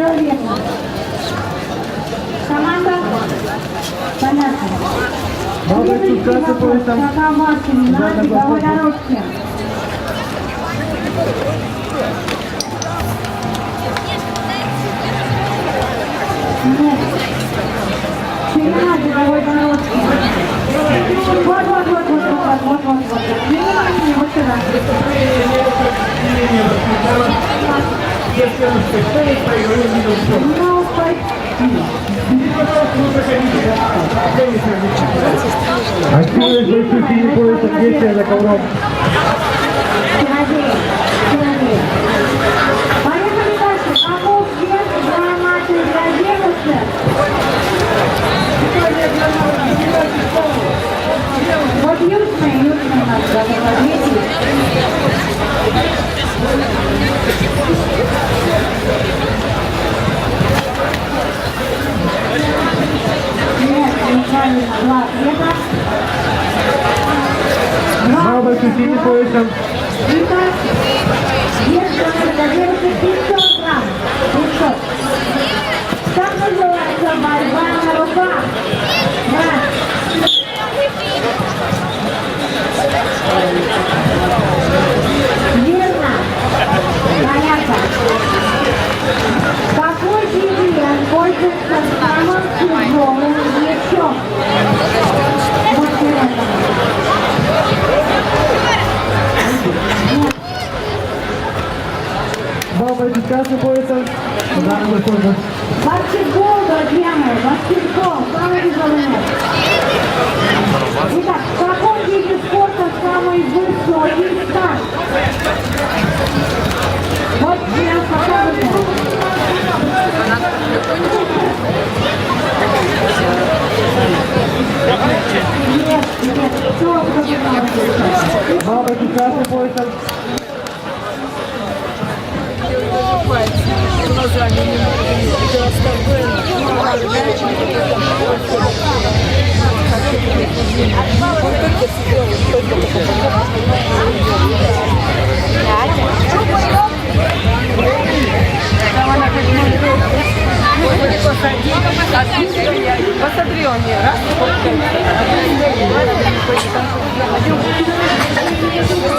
Все верно. Команда? Понятно. Следующий вопрос. Какова цена беговой дорожки? Нет. Цена беговой дорожки. Вот. Внимание, вот сюда. Активность большой синий пояс действия за ковром. Поехали дальше. Каков вес гранаты для девушек? Вот южный нас ответили. Нет, неправильно. Два ответа. Два большой синий поясом. Итак, вес гранаты для девушек 500 грамм. 500. Как называется борьба на руках? Верно. Понятно. Какой дивизион пользуется самым тяжелым мячом? Вот это. Два большой красный поясом. Ударный выходит. Баскетбол, друзья мои, баскетбол. Самый тяжелый мяч. Итак, в каком виде спорта самый высокий старт? Вот сейчас показываю. Нет, все, Два большой красный поясом. Посмотри, он не раз.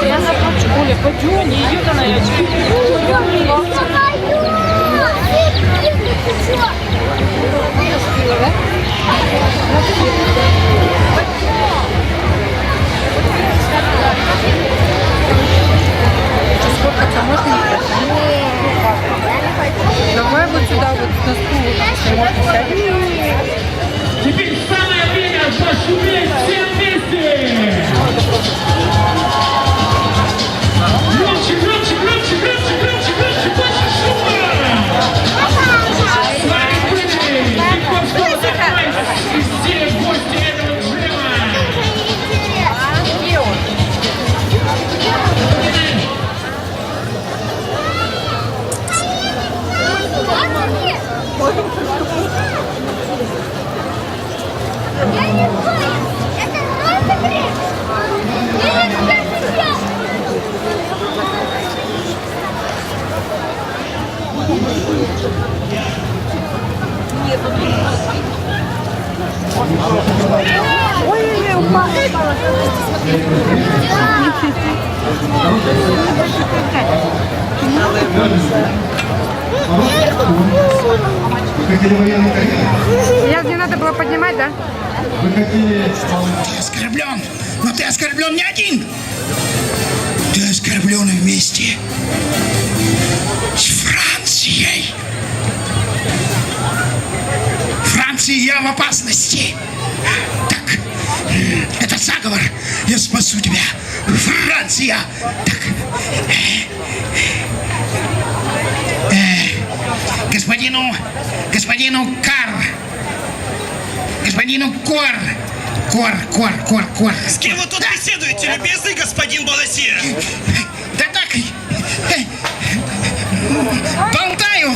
Я напротив, Оля, пойдем, не идет она, я сколько-то можно давай вот сюда, вот на стул. Теперь самое время пошуметь все вместе! Громче, громче, громче, громче, громче, громче, больше шума! С вами были Бигбокс Закрайс и все гости этого джема! Где он? Я не знаю, это просто бред. Я не знаю, что делать. Ой-ой-ой, упала. Вы хотели военный карьер? Сейчас не надо было поднимать, да? Вы хотели... Ты оскорблен, но ты оскорблен не один. Ты оскорблен вместе с Францией. Франция в опасности. Так, это заговор. Я спасу тебя. Франция. Так. Господину Кор. С кем вы тут беседуете, любезный господин Баласир? Да так, болтаю,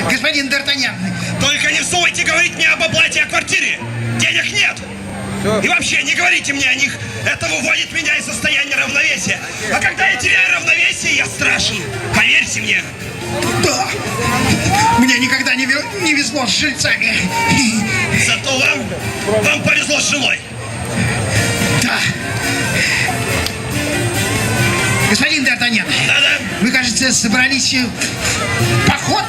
господин Д'Артаньян. Только не вздумайте говорить мне об оплате о квартире. Денег нет. И вообще, не говорите мне о них. Это выводит меня из состояния равновесия. А когда я теряю равновесие, я страшен. Поверьте. Поверьте мне. Да. Мне никогда не везло с жильцами. Зато вам повезло с женой. Да. Господин Д'Артаньян, Да-да. вы, кажется, собрались в поход?